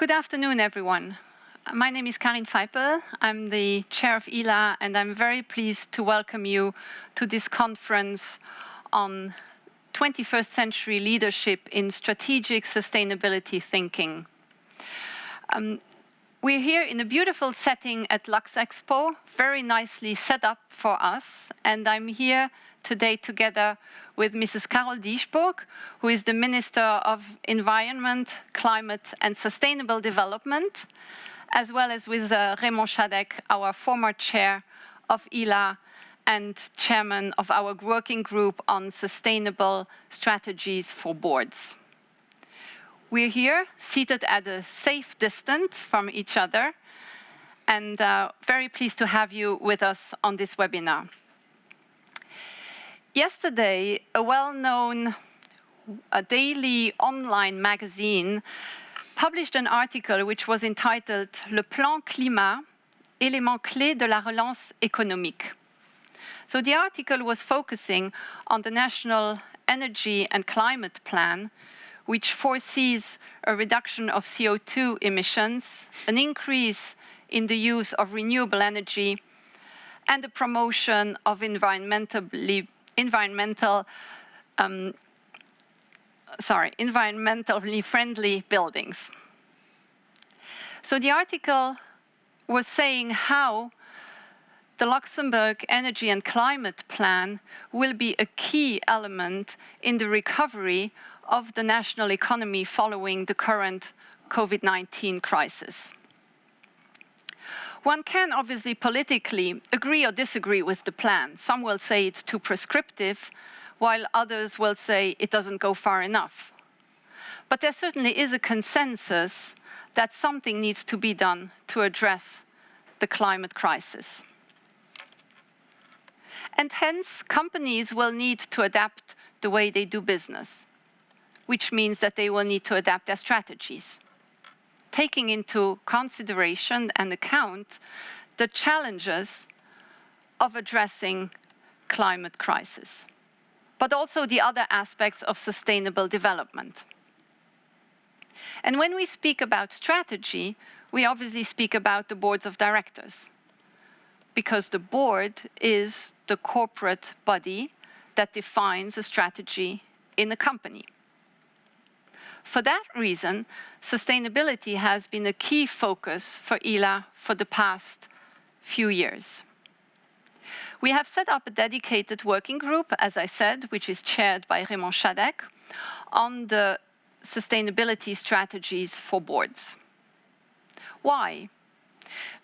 Good afternoon, everyone. My name is Karin Feipel. I'm the chair of ILA, and I'm very pleased to welcome you to this conference on 21st century leadership in strategic sustainability thinking. We're here in a beautiful setting at Luxembourg, very nicely set up for us, and I'm here today together with Mrs. Carole Dieschbourg, who is the Minister of Environment, Climate and Sustainable Development, as well as with Raymond Chadec, our former chair of ILA and chairman of our working group on sustainable strategies for boards. We're here, seated at a safe distance from each other, and very pleased to have you with us on this webinar. Yesterday, a well-known daily online magazine published an article which was entitled Le plan climat, élément clé de la relance économique. So the article was focusing on the National Energy and Climate Plan, which foresees a reduction of CO2 emissions, an increase in the use of renewable energy, and the promotion of environmentally friendly buildings. So the article was saying how the Luxembourg Energy and Climate Plan will be a key element in the recovery of the national economy following the current COVID-19 crisis. One can obviously politically agree or disagree with the plan. Some will say it's too prescriptive, while others will say it doesn't go far enough. But there certainly is a consensus that something needs to be done to address the climate crisis. And hence, companies will need to adapt the way they do business, which means that they will need to adapt their strategies, taking into consideration and account the challenges of addressing climate crisis, but also the other aspects of sustainable development. And when we speak about strategy, we obviously speak about the boards of directors, because the board is the corporate body that defines a strategy in a company. For that reason, sustainability has been a key focus for ILA for the past few years. We have set up a dedicated working group, as I said, which is chaired by Raymond Chadec, on the sustainability strategies for boards. Why?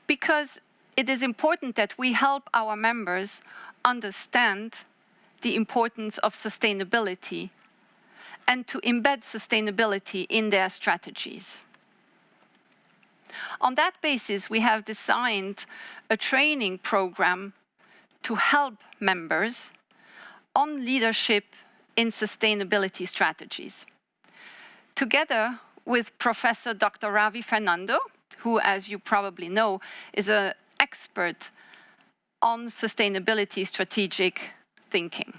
Because it is important that we help our members understand the importance of sustainability and to embed sustainability in their strategies. On that basis, we have designed a training program to help members on leadership in sustainability strategies. Together with Professor Dr. Ravi Fernando, who, as you probably know, is an expert on sustainability strategic thinking.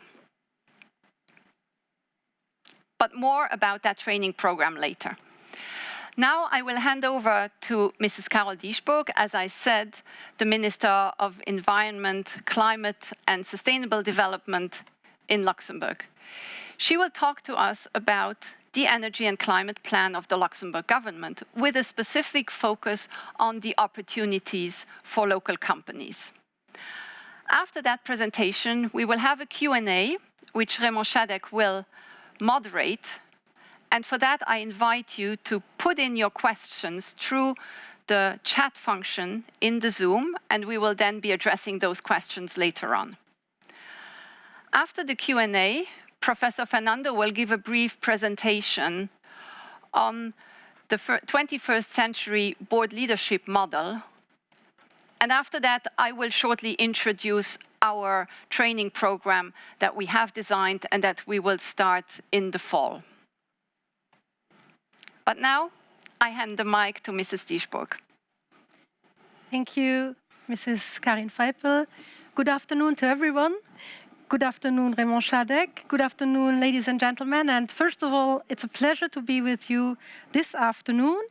But more about that training program later. Now I will hand over to Mrs. Carole Dieschbourg, as I said, the Minister of Environment, Climate and Sustainable Development in Luxembourg. She will talk to us about the Energy and Climate Plan of the Luxembourg government, with a specific focus on the opportunities for local companies. After that presentation, we will have a Q&A, which Raymond Chadec will moderate, and for that I invite you to put in your questions through the chat function in the Zoom, and we will then be addressing those questions later on. After the Q&A, Professor Fernando will give a brief presentation on the 21st century board leadership model, and after that I will shortly introduce our training program that we have designed and that we will start in the fall. But now, I hand the mic to Mrs. Dieschbourg. Thank you, Mrs. Karin Feipel. Good afternoon to everyone. Good afternoon, Raymond Chadec. Good afternoon, ladies and gentlemen. And first of all, it's a pleasure to be with you this afternoon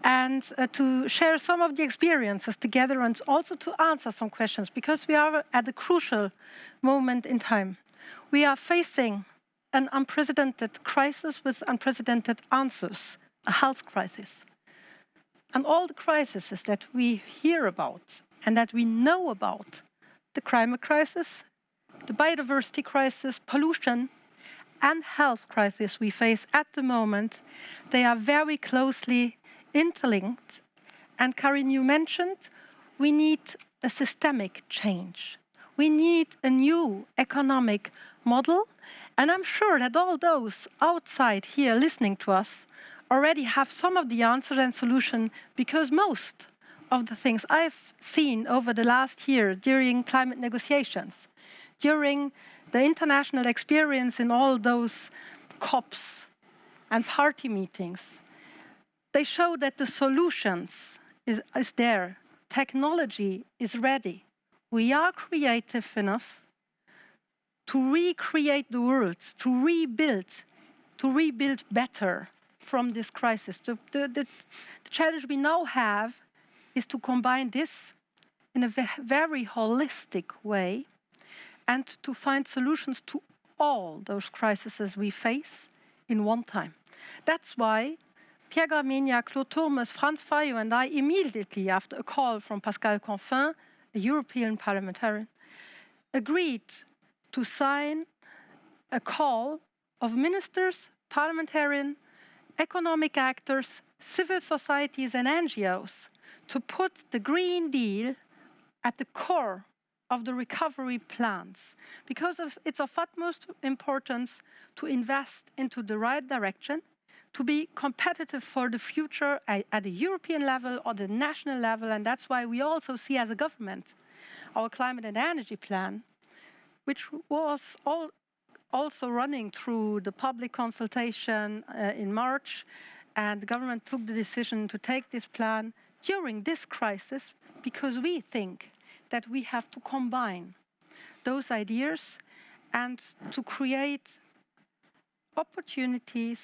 and to share some of the experiences together and also to answer some questions, because we are at a crucial moment in time. We are facing an unprecedented crisis with unprecedented answers, a health crisis. And all the crises that we hear about and that we know about, the climate crisis, the biodiversity crisis, pollution, and health crisis we face at the moment, they are very closely interlinked. And Karin, you mentioned we need a systemic change. We need a new economic model. And I'm sure that all those outside here listening to us already have some of the answers and solutions, because most of the things I've seen over the last year during climate negotiations, during the international experience in all those COPs and party meetings, they show that the solutions is there. Technology is ready. We are creative enough to recreate the world, to rebuild better from this crisis. The challenge we now have is to combine this in a very holistic way and to find solutions to all those crises we face in one time. That's why Pierre Gramegna, Claude Turmes, Franz Fayo, and I, immediately after a call from Pascal Canfin, a European parliamentarian, agreed to sign a call of ministers, parliamentarians, economic actors, civil societies, and NGOs to put the Green Deal at the core of the recovery plans, because it's of utmost importance to invest into the right direction, to be competitive for the future at the European level or the national level. And that's why we also see as a government our climate and energy plan, which was also running through the public consultation in March. And the government took the decision to take this plan during this crisis, because we think that we have to combine those ideas and to create opportunities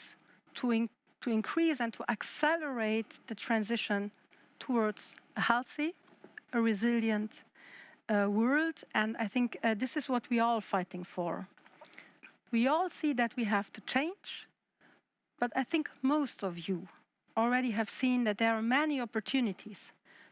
to increase and to accelerate the transition towards a healthy, a resilient world. And I think this is what we are all fighting for. We all see that we have to change, but I think most of you already have seen that there are many opportunities.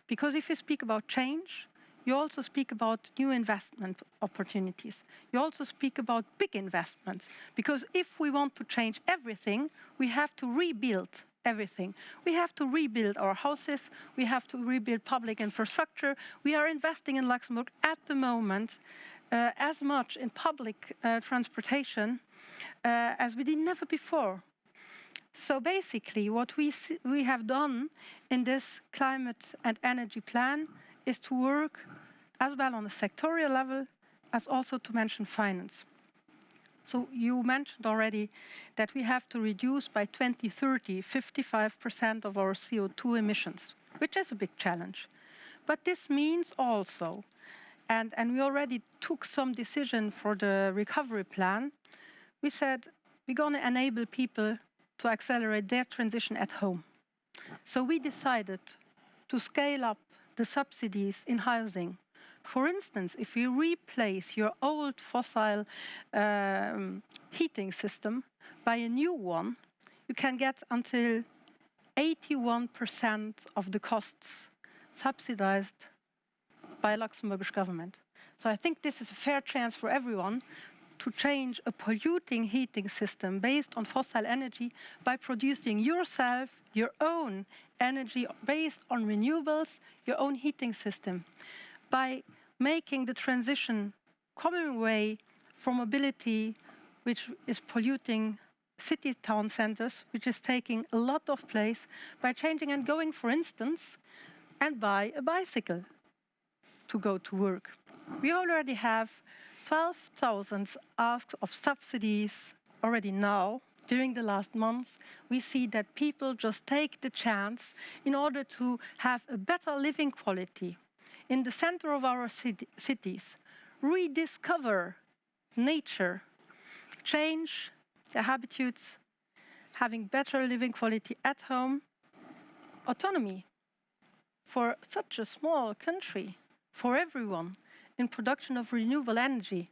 Because if you speak about change, you also speak about new investment opportunities. You also speak about big investments. Because if we want to change everything, we have to rebuild everything. We have to rebuild our houses. We have to rebuild public infrastructure. We are investing in Luxembourg at the moment as much in public transportation as we did never before. So basically, what we have done in this climate and energy plan is to work as well on a sectorial level as also to mention finance. So you mentioned already that we have to reduce by 2030 55% of our CO2 emissions, which is a big challenge. But this means also, and we already took some decision for the recovery plan, we said we're going to enable people to accelerate their transition at home. So we decided to scale up the subsidies in housing. For instance, if you replace your old fossil heating system by a new one, you can get until 81% of the costs subsidized by Luxembourgish government. So I think this is a fair chance for everyone to change a polluting heating system based on fossil energy by producing yourself your own energy based on renewables, your own heating system, by making the transition coming away from mobility, which is polluting city town centers, which is taking a lot of place, by changing and going, for instance, and buy a bicycle to go to work. We already have 12,000 asks of subsidies already now. During the last months, we see that people just take the chance in order to have a better living quality in the center of our cities, rediscover nature, change their habitudes, having better living quality at home, autonomy for such a small country, for everyone, in production of renewable energy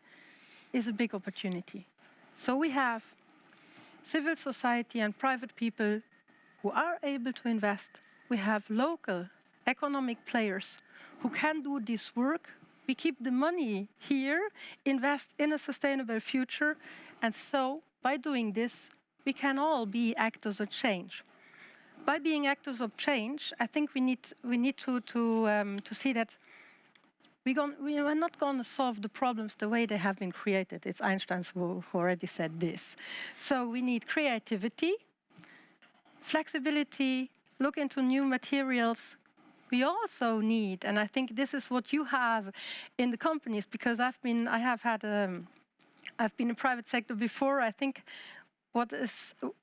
is a big opportunity. So we have civil society and private people who are able to invest. We have local economic players who can do this work. We keep the money here, invest in a sustainable future, and so by doing this, we can all be actors of change. By being actors of change, I think we need to see that we are not going to solve the problems the way they have been created. It's Einstein who already said this. So we need creativity, flexibility, look into new materials. We also need, and I think this is what you have in the companies, because I've been in private sector before. I think what is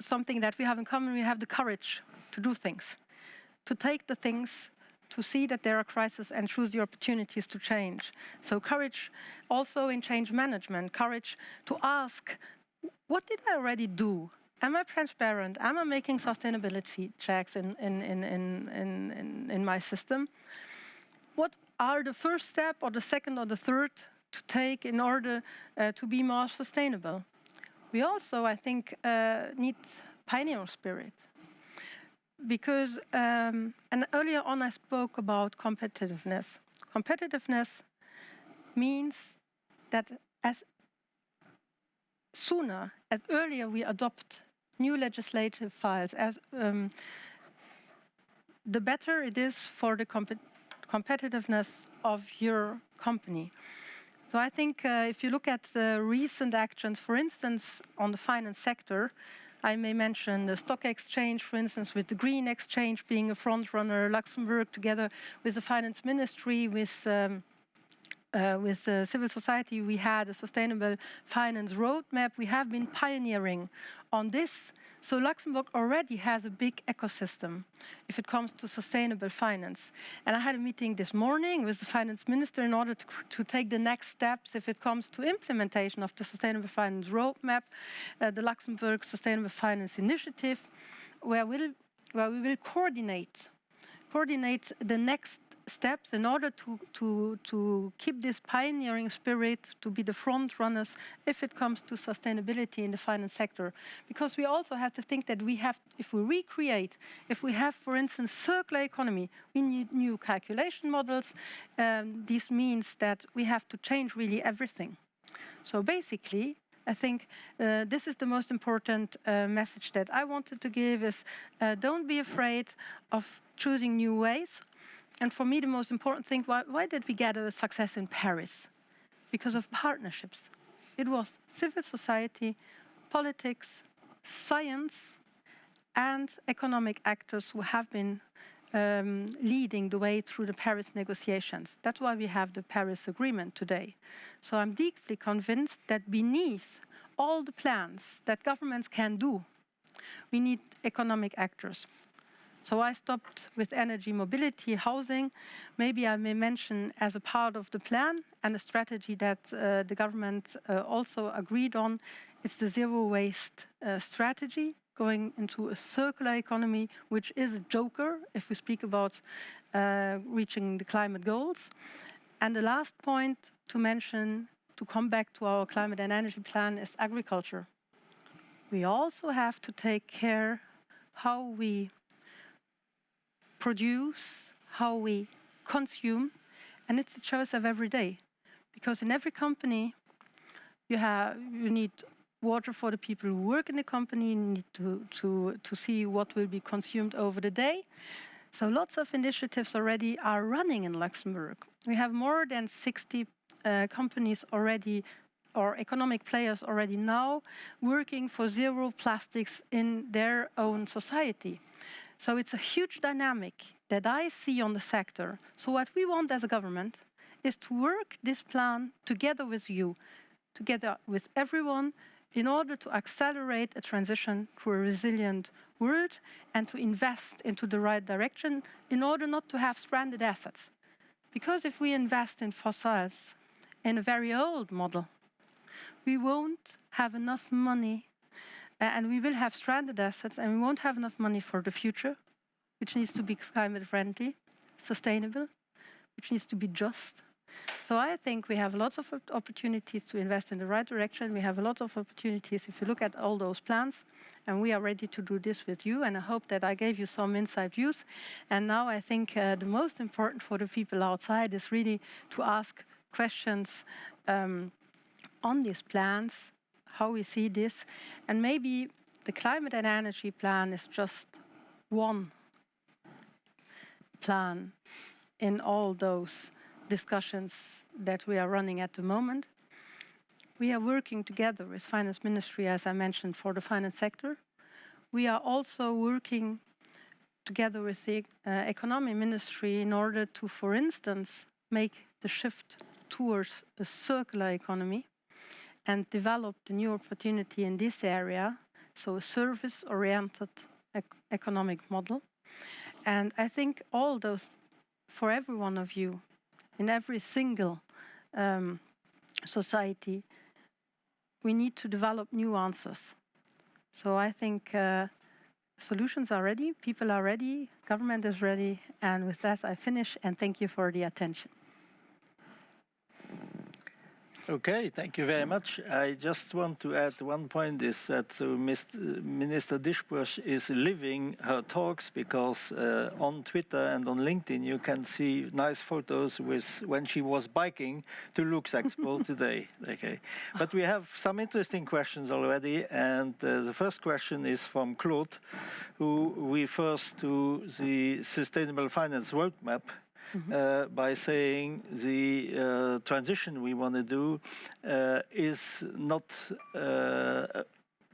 something that we have in common, we have the courage to do things, to take the things, to see that there are crises and choose the opportunities to change. So courage also in change management, courage to ask, what did I already do? Am I transparent? Am I making sustainability checks in my system? What are the first step or the second or the third to take in order to be more sustainable? We also, I think, need pioneer spirit. Because, and earlier on I spoke about competitiveness. Competitiveness means that as sooner, as earlier we adopt new legislative files, the better it is for the competitiveness of your company. So I think if you look at the recent actions, for instance, on the finance sector, I may mention the stock exchange, for instance, with the green exchange being a front runner, Luxembourg together with the finance ministry, with civil society, we had a sustainable finance roadmap. We have been pioneering on this. So Luxembourg already has a big ecosystem if it comes to sustainable finance. And I had a meeting this morning with the finance minister in order to take the next steps if it comes to implementation of the sustainable finance roadmap, the Luxembourg Sustainable Finance Initiative, where we will coordinate the next steps in order to keep this pioneering spirit, to be the front runners if it comes to sustainability in the finance sector. Because we also have to think that we have, if we have, for instance, circular economy, we need new calculation models. This means that we have to change really everything. So basically, I think this is the most important message that I wanted to give is don't be afraid of choosing new ways. And for me, the most important thing, why did we get a success in Paris? Because of partnerships. It was civil society, politics, science, and economic actors who have been leading the way through the Paris negotiations. That's why we have the Paris Agreement today. So I'm deeply convinced that beneath all the plans that governments can do, we need economic actors. So I stopped with energy, mobility, housing. Maybe I may mention as a part of the plan and the strategy that the government also agreed on, it's the zero waste strategy, going into a circular economy, which is a joker if we speak about reaching the climate goals. And the last point to mention, to come back to our climate and energy plan, is agriculture. We also have to take care how we produce, how we consume, and it's a choice of every day. Because in every company, you need water for the people who work in the company, you need to see what will be consumed over the day. So lots of initiatives already are running in Luxembourg. We have more than 60 companies already, or economic players already now, working for zero plastics in their own society. So it's a huge dynamic that I see on the sector. So what we want as a government is to work this plan together with you, together with everyone, in order to accelerate a transition to a resilient world and to invest into the right direction in order not to have stranded assets. Because if we invest in fossils, in a very old model, we won't have enough money, and we will have stranded assets, and we won't have enough money for the future, which needs to be climate friendly, sustainable, which needs to be just. So I think we have lots of opportunities to invest in the right direction. We have a lot of opportunities if you look at all those plans, and we are ready to do this with you. And I hope that I gave you some inside views. And now I think the most important for the people outside is really to ask questions on these plans, how we see this. And maybe the climate and energy plan is just one plan in all those discussions that we are running at the moment. We are working together with Finance Ministry, as I mentioned, for the finance sector. We are also working together with the Economy Ministry in order to, for instance, make the shift towards a circular economy and develop the new opportunity in this area, so a service-oriented economic model. And I think all those, for every one of you, in every single society, we need to develop new answers. So I think solutions are ready, people are ready, government is ready, and with that I finish, and thank you for the attention. Okay, thank you very much. I just want to add one point is that Minister Dieschbourg is living her talks because on Twitter and on LinkedIn you can see nice photos with when she was biking to Luxembourg today. Okay, but we have some interesting questions already, and the first question is from Claude, who refers to the Sustainable Finance Roadmap. By saying the transition we want to do is not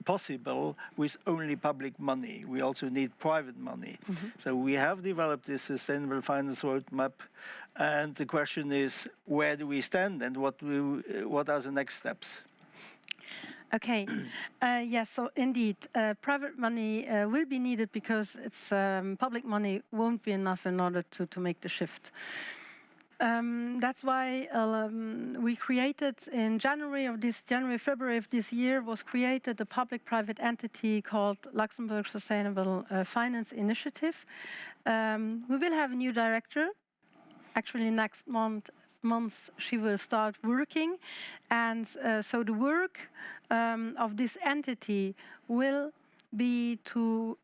possible with only public money. We also need private money. So we have developed this Sustainable Finance Roadmap, and the question is, where do we stand and what are the next steps? Okay, yes, so indeed, private money will be needed because it's, public money won't be enough in order to make the shift. That's why we created in February of this year was created a public-private entity called Luxembourg Sustainable Finance Initiative. We will have a new director. Actually, next month she will start working, and so the work of this entity will be to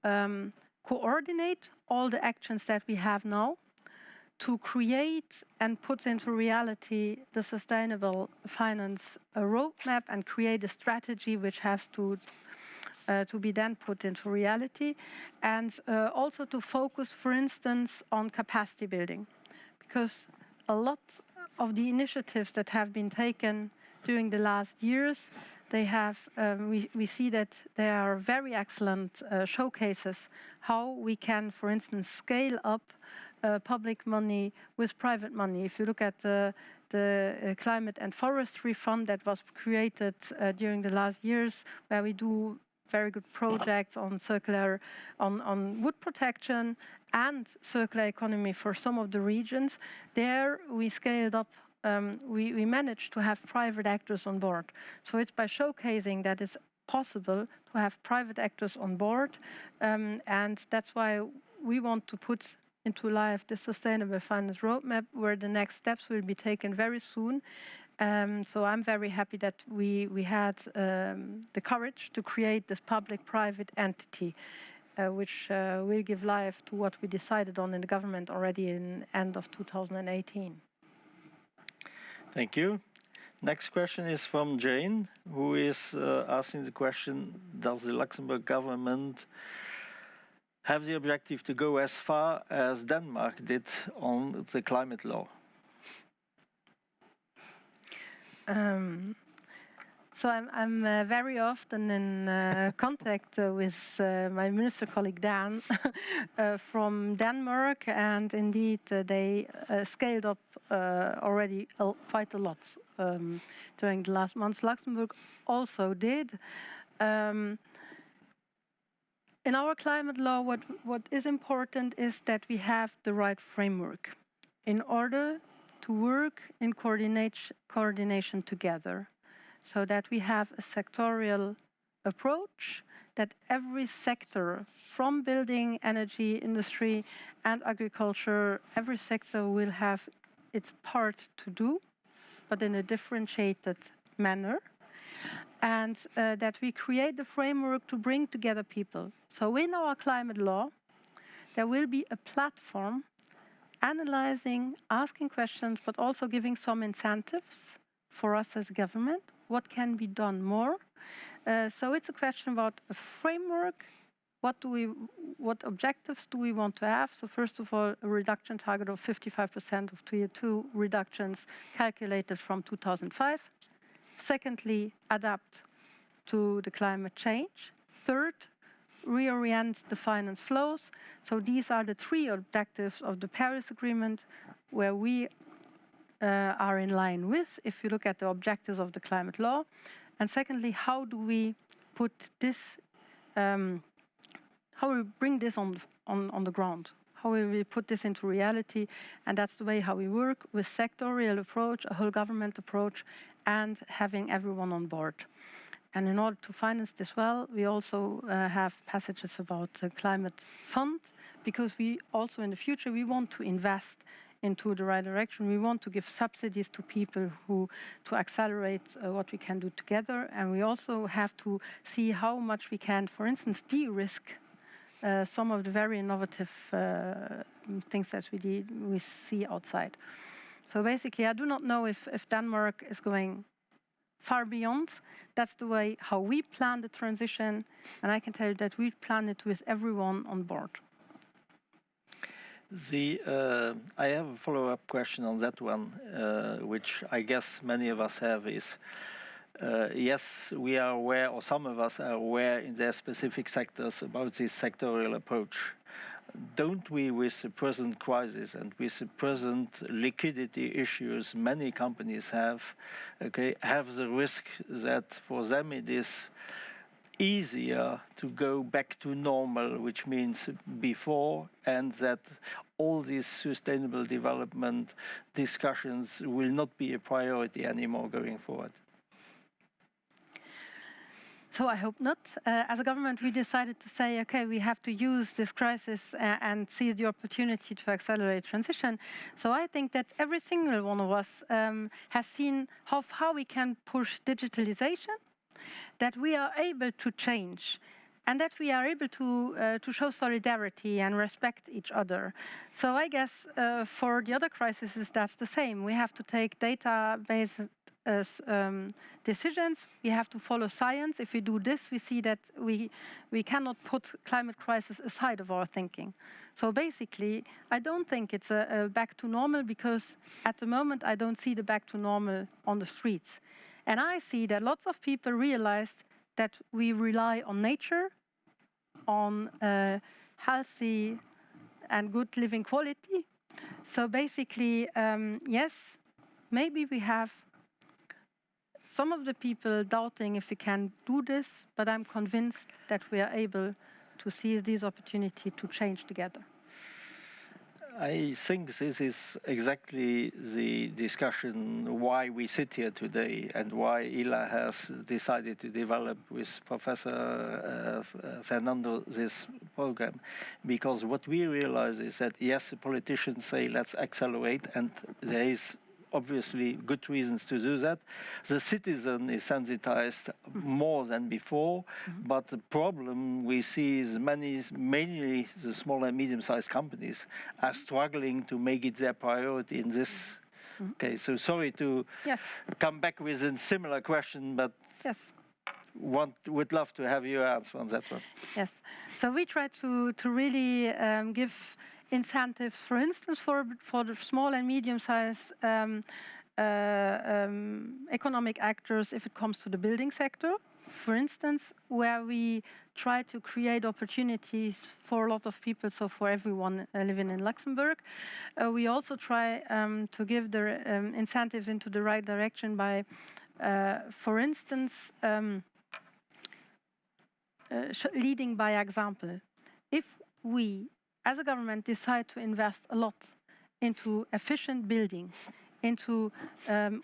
coordinate all the actions that we have now, to create and put into reality the sustainable finance roadmap and create a strategy which has to be then put into reality, and also to focus, for instance, on capacity building, because a lot of the initiatives that have been taken during the last years, they have, we see that they are very excellent showcases how we can, for instance, scale up public money with private money. If you look at the Climate and Forestry Fund that was created during the last years, where we do very good projects on circular, on wood protection and circular economy for some of the regions. There we scaled up, we managed to have private actors on board. So it's by showcasing that it's possible to have private actors on board, and that's why we want to put into life the Sustainable Finance Roadmap, where the next steps will be taken very soon. So I'm very happy that we had the courage to create this public-private entity, which will give life to what we decided on in the government already in end of 2018. Thank you. Next question is from Jane, who is asking the question, does the Luxembourg government have the objective to go as far as Denmark did on the climate law? So I'm very often in contact with my minister colleague Dan from Denmark, and indeed they scaled up already quite a lot during the last months. Luxembourg also did. In our climate law, what is important is that we have the right framework in order to work in coordination together. so that we have a sectorial approach, that every sector, from building, energy, industry, and agriculture, every sector will have its part to do, but in a differentiated manner, and that we create the framework to bring together people. So in our climate law, there will be a platform analyzing, asking questions, but also giving some incentives for us as government. What can be done more? So it's a question about a framework. What objectives do we want to have? So first of all, a reduction target of 55% of CO2 reductions calculated from 2005. Secondly, adapt to the climate change. Third, reorient the finance flows. So these are the three objectives of the Paris Agreement, where we are in line with, if you look at the objectives of the climate law. And secondly, how do we put this, how we bring this on the ground? How will we put this into reality? And that's the way how we work with sectorial approach, a whole government approach, and having everyone on board. And in order to finance this well, we also have passages about the climate fund, because we also in the future, we want to invest into the right direction. We want to give subsidies to people to accelerate what we can do together. And we also have to see how much we can, for instance, de-risk some of the very innovative things that we see outside. So basically, I do not know if Denmark is going far beyond. That's the way how we plan the transition, and I can tell you that we plan it with everyone on board. I have a follow-up question on that one, which I guess many of us have is, yes, we are aware, or some of us are aware in their specific sectors about this sectorial approach. Don't we, with the present crisis and with the present liquidity issues many companies have the risk that for them it is easier to go back to normal, which means before, and that all these sustainable development discussions will not be a priority anymore going forward? So I hope not. As a government, we decided to say, okay, we have to use this crisis and seize the opportunity to accelerate transition. So I think that every single one of us has seen how far we can push digitalization, that we are able to change, and that we are able to show solidarity and respect each other. So I guess for the other crises, that's the same. We have to take data-based decisions. We have to follow science. If we do this, we see that we cannot put climate crisis aside of our thinking. So basically, I don't think it's a back to normal, because at the moment I don't see the back to normal on the streets. And I see that lots of people realize that we rely on nature, on healthy and good living quality. So basically, yes, maybe we have some of the people doubting if we can do this, but I'm convinced that we are able to seize this opportunity to change together. I think this is exactly the discussion why we sit here today and why ILA has decided to develop with Professor Fernando this program. Because what we realize is that, yes, the politicians say let's accelerate, and there is obviously good reasons to do that. The citizen is sensitized more than before, but the problem we see is mainly the small and medium-sized companies are struggling to make it their priority in this case. So sorry to come back with a similar question, but would love to have your answer on that one. Yes, so we try to really give incentives, for instance, for the small and medium-sized economic actors if it comes to the building sector, for instance, where we try to create opportunities for a lot of people, so for everyone living in Luxembourg. We also try to give the incentives into the right direction by, for instance, leading by example. If we, as a government, decide to invest a lot into efficient building, into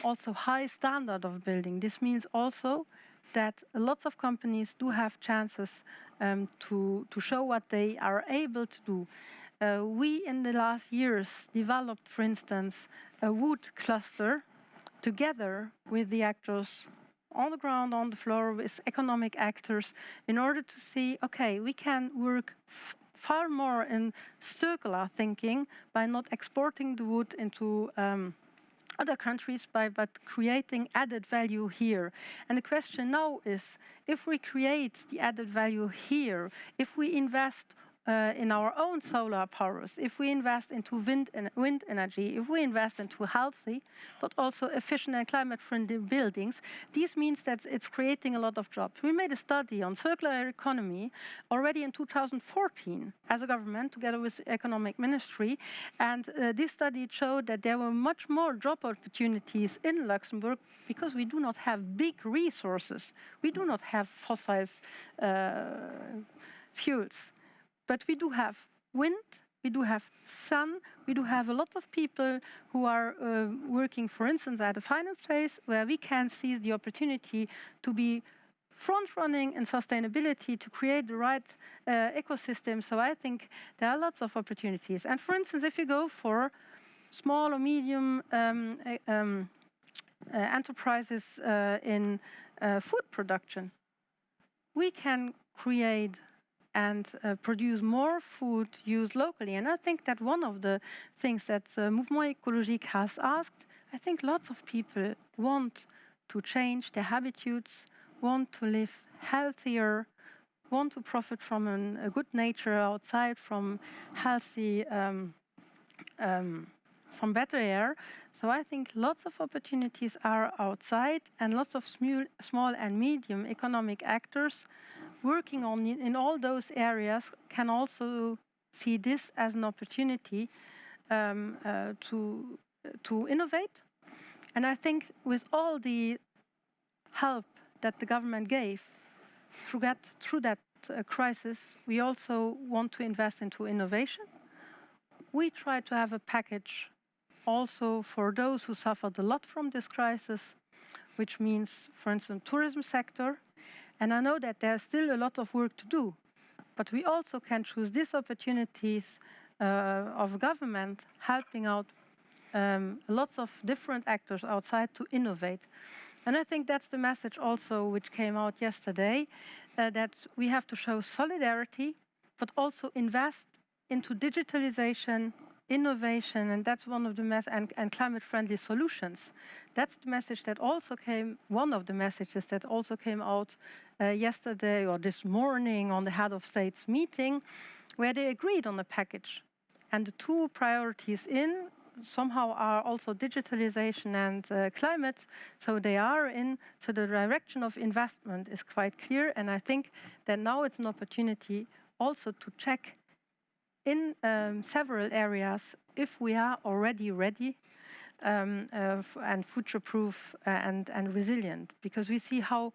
also high standard of building. This means also that lots of companies do have chances to show what they are able to do. We, in the last years, developed, for instance, a wood cluster together with the actors on the ground, on the floor, with economic actors, in order to see, okay, we can work far more in circular thinking by not exporting the wood into other countries, but creating added value here. And the question now is, if we create the added value here, if we invest in our own solar powers, if we invest into wind energy, if we invest into healthy but also efficient and climate-friendly buildings, this means that it's creating a lot of jobs. We made a study on circular economy already in 2014 as a government together with the Economic Ministry, and this study showed that there were much more job opportunities in Luxembourg because we do not have big resources. We do not have fossil fuels. But we do have wind, we do have sun, we do have a lot of people who are working, for instance, at a finance place where we can seize the opportunity to be front-running in sustainability, to create the right ecosystem. So I think there are lots of opportunities. And for instance, if you go for small or medium enterprises in food production, we can create and produce more food used locally. And I think that one of the things that Mouvement Écologique has asked, I think lots of people want to change their habitudes, want to live healthier, want to profit from a good nature outside, from healthy, from better air. So I think lots of opportunities are outside, and lots of small and medium economic actors working on in all those areas can also see this as an opportunity to innovate. And I think with all the help that the government gave through that crisis, we also want to invest into innovation. We try to have a package also for those who suffered a lot from this crisis, which means, for instance, tourism sector. And I know that there's still a lot of work to do, but we also can choose these opportunities of government helping out lots of different actors outside to innovate. And I think that's the message also which came out yesterday, that we have to show solidarity, but also invest into digitalization, innovation, and that's one of the and climate-friendly solutions. That's the message that also came, one of the messages that also came out yesterday or this morning on the head of states meeting, where they agreed on the package. And the two priorities in somehow are also digitalization and climate, so they are in, so the direction of investment is quite clear, and I think that now it's an opportunity also to check in several areas if we are already ready and future-proof and resilient, because we see how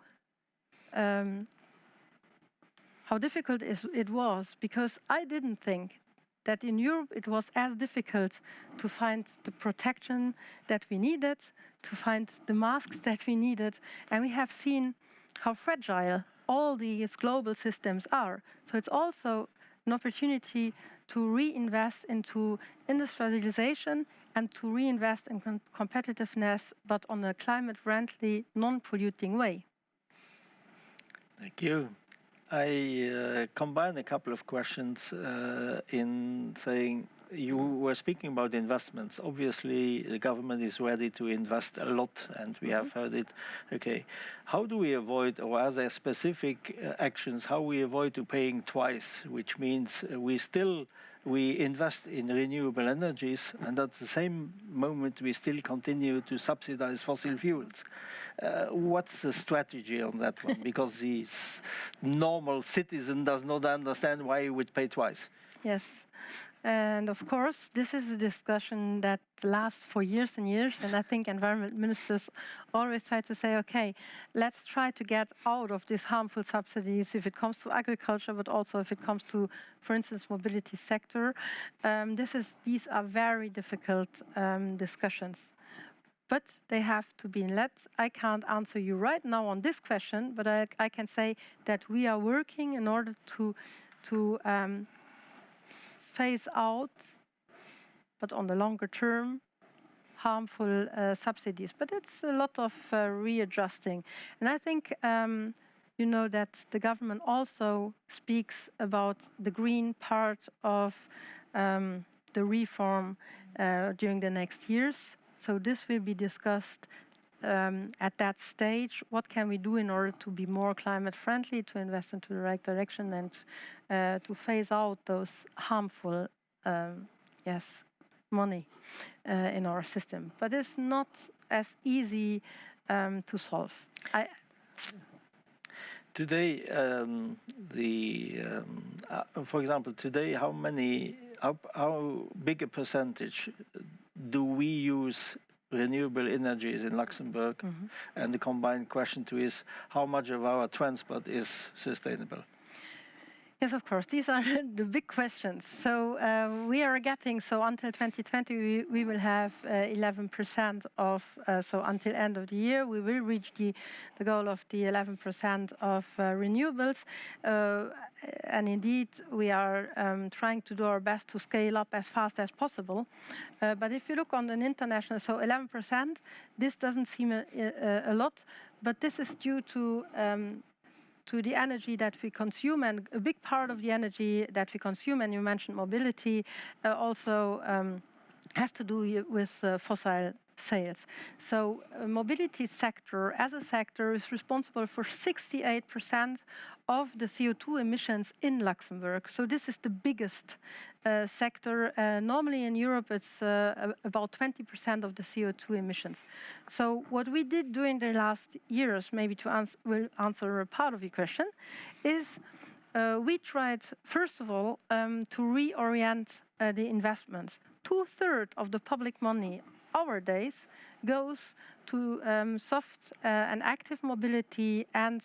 difficult it was, because I didn't think that in Europe it was as difficult to find the protection that we needed, to find the masks that we needed, and we have seen how fragile all these global systems are. So it's also an opportunity to reinvest into industrialization and to reinvest in competitiveness, but on a climate-friendly, non-polluting way. Thank you. I combine a couple of questions in saying, you were speaking about investments. Obviously, the government is ready to invest a lot, and we have heard it. Okay, how do we avoid, or are there specific actions, how we avoid to paying twice, which means we invest in renewable energies, and at the same moment we still continue to subsidize fossil fuels. What's the strategy on that one? Because the normal citizen does not understand why you would pay twice. Yes. And of course, this is a discussion that lasts for years and years. And I think environment ministers always try to say, okay, let's try to get out of these harmful subsidies if it comes to agriculture, but also if it comes to, for instance, mobility sector. These are very difficult discussions. but they have to be led. I can't answer you right now on this question, but I can say that we are working in order to phase out, but on the longer term, harmful subsidies. But it's a lot of readjusting. And I think you know that the government also speaks about the green part of the reform during the next years. So this will be discussed at that stage. What can we do in order to be more climate friendly, to invest into the right direction, and to phase out those harmful money in our system? But it's not as easy to solve. Today, for example, today, how big a percentage do we use renewable energies in Luxembourg? Mm-hmm. And the combined question too is, how much of our transport is sustainable? Yes, of course. These are the big questions. So we are getting, so until 2020, we will have 11% of, so until end of the year, we will reach the goal of the 11% of renewables. And indeed, we are trying to do our best to scale up as fast as possible. But if you look on an international, so 11%, this doesn't seem a lot, but this is due to the energy that we consume, and a big part of the energy that we consume, and you mentioned mobility, also has to do with fossil sales. So mobility sector as a sector is responsible for 68% of the CO2 emissions in Luxembourg. So this is the biggest sector. Normally in Europe, it's about 20% of the CO2 emissions. So what we did during the last years, maybe will answer a part of your question, is we tried, first of all, to reorient the investments. 2/3 of the public money nowadays goes to soft and active mobility and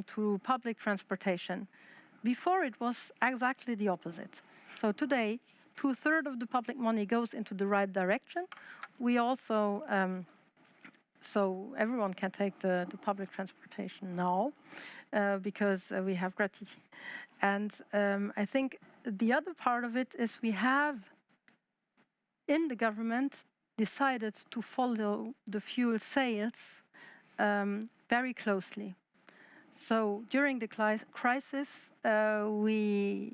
to public transportation. Before, it was exactly the opposite. So today, 2/3 of the public money goes into the right direction. We also, so everyone can take the public transportation now because we have gratuity. And I think the other part of it is we have, in the government, decided to follow the fuel sales very closely. So during the crisis, we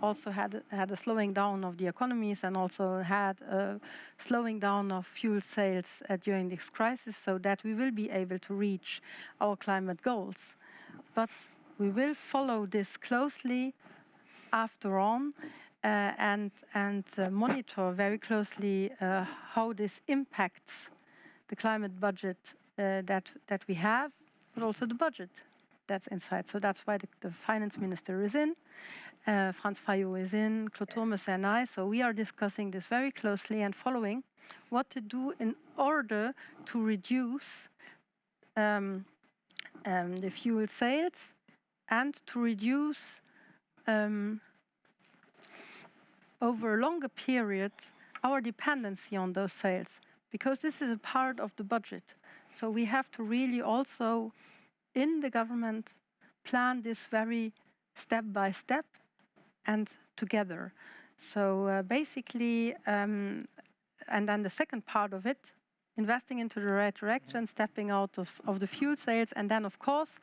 also had a slowing down of the economies, and also had a slowing down of fuel sales during this crisis, so that we will be able to reach our climate goals. But we will follow this closely after on, and monitor very closely how this impacts the climate budget that we have, but also the budget that's inside. So that's why the finance minister is in, Frans Faiyot is in, Claude Thomas and I. So we are discussing this very closely and following what to do in order to reduce the fuel sales, and to reduce over a longer period our dependency on those sales, because this is a part of the budget. So we have to really also, in the government, plan this very step by step and together. So basically, and then the second part of it, investing into the right direction, stepping out of the fuel sales, and then of course,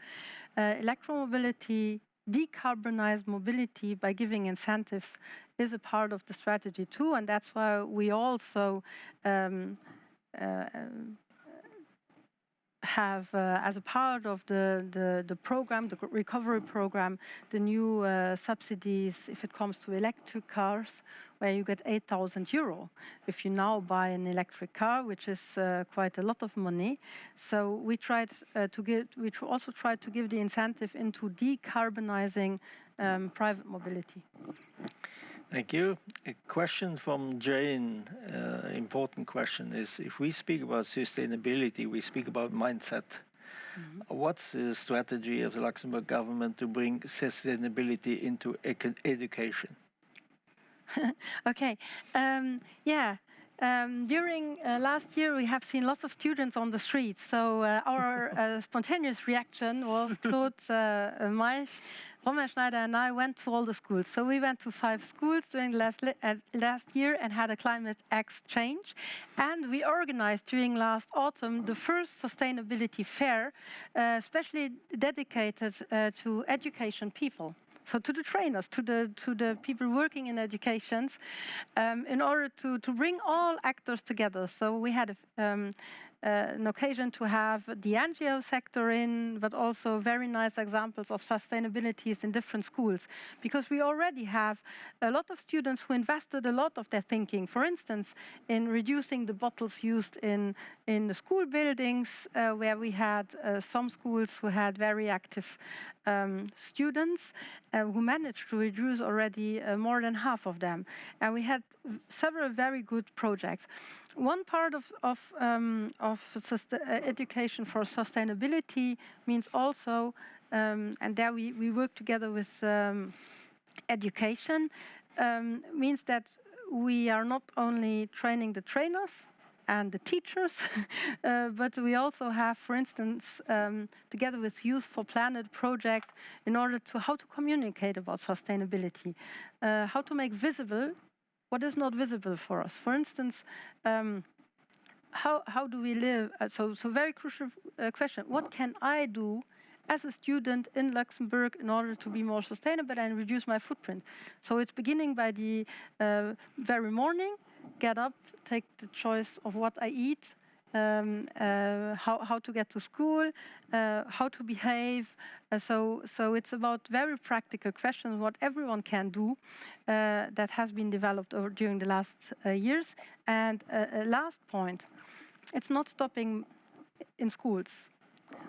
electromobility, decarbonized mobility by giving incentives is a part of the strategy too, and that's why we also have, as a part of the program, the recovery program, the new subsidies if it comes to electric cars, where you get 8,000 euro if you now buy an electric car, which is quite a lot of money. So we tried we also tried to give the incentive into decarbonizing private mobility. Thank you. A question from Jane, important question, is if we speak about sustainability, we speak about mindset. Mm-hmm. What's the strategy of the Luxembourg government to bring sustainability into education? Okay. Yeah. During last year, we have seen lots of students on the streets. So our spontaneous reaction was good. Roman Schneider and I went to all the schools. So we went to 5 schools during last year and had a climate exchange. And we organized during last autumn the first sustainability fair, especially dedicated to education people. So to the trainers, to the people working in educations, in order to bring all actors together. So we had an occasion to have the NGO sector in, but also very nice examples of sustainabilities in different schools, because we already have a lot of students who invested a lot of their thinking, for instance, in reducing the bottles used in the school buildings, where we had some schools who had very active students who managed to reduce already more than half of them. And we had several very good projects. One part of education for sustainability means also, and there we work together with education, means that we are not only training the trainers and the teachers, but we also have, for instance, together with Youth for Planet project, in order to how to communicate about sustainability, how to make visible what is not visible for us. For instance, how do we live? So very crucial question. What can I do as a student in Luxembourg in order to be more sustainable and reduce my footprint? So it's beginning by the very morning, get up, take the choice of what I eat, how to get to school, how to behave. So it's about very practical questions, what everyone can do, that has been developed during the last years. And last point, it's not stopping in schools.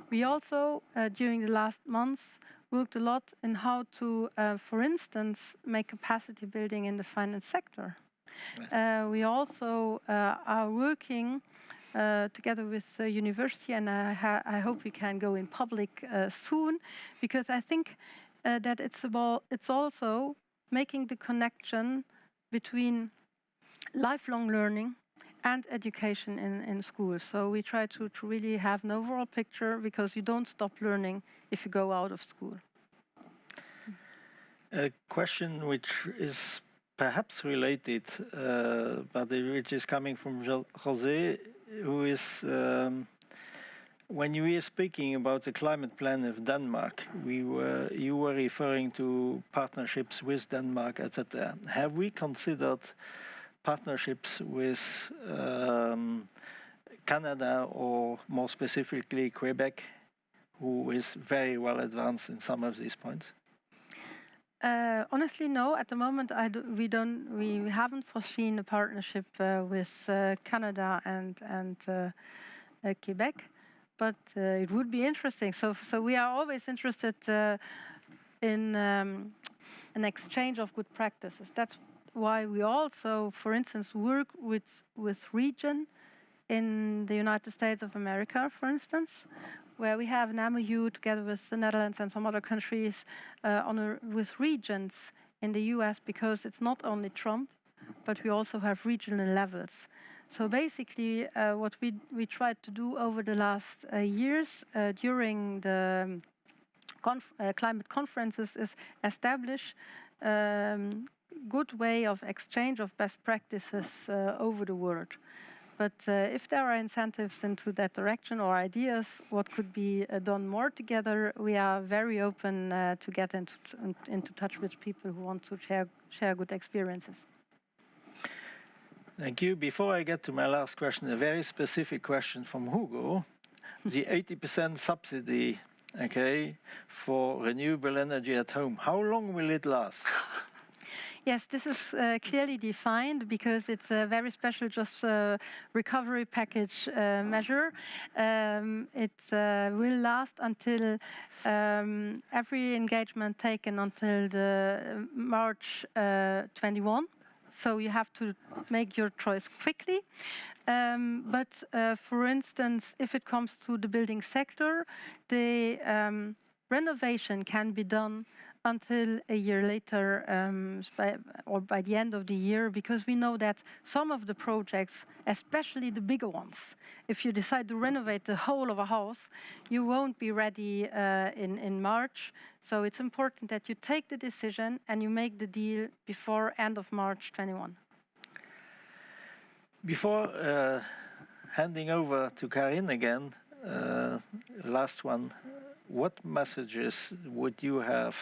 We also, during the last months, worked a lot in how to, for instance, make capacity building in the finance sector. Yes. We also are working together with the university, and I hope we can go in public soon, because I think that it's also making the connection between lifelong learning and education in schools. So we try to really have an overall picture, because you don't stop learning if you go out of school. A question which is perhaps related, but which is coming from José, who is, when you were speaking about the climate plan of Denmark, you were referring to partnerships with Denmark, etc. Have we considered partnerships with Canada, or more specifically Quebec, who is very well advanced in some of these points? Honestly, no. At the moment, we haven't foreseen a partnership with Canada and Quebec, but it would be interesting. So we are always interested in an exchange of good practices. That's why we also, for instance, work with region in the United States of America, for instance, where we have an MOU together with the Netherlands and some other countries with regions in the US, because it's not only Trump, but we also have regional levels. So basically, what we tried to do over the last years during the climate conferences is establish good way of exchange of best practices over the world. But if there are incentives into that direction, or ideas what could be done more together, we are very open to get into touch with people who want to share good experiences. Thank you. Before I get to my last question, a very specific question from Hugo. The 80% subsidy, okay, for renewable energy at home, how long will it last? Yes, this is clearly defined, because it's a very special just recovery package measure. It will last until every engagement taken until the March 21. So you have to make your choice quickly. But for instance, if it comes to the building sector, the renovation can be done until a year later, or by the end of the year, because we know that some of the projects, especially the bigger ones, if you decide to renovate the whole of a house, you won't be ready in March. So it's important that you take the decision and you make the deal before end of March 21. Before handing over to Karin again, last one, what messages would you have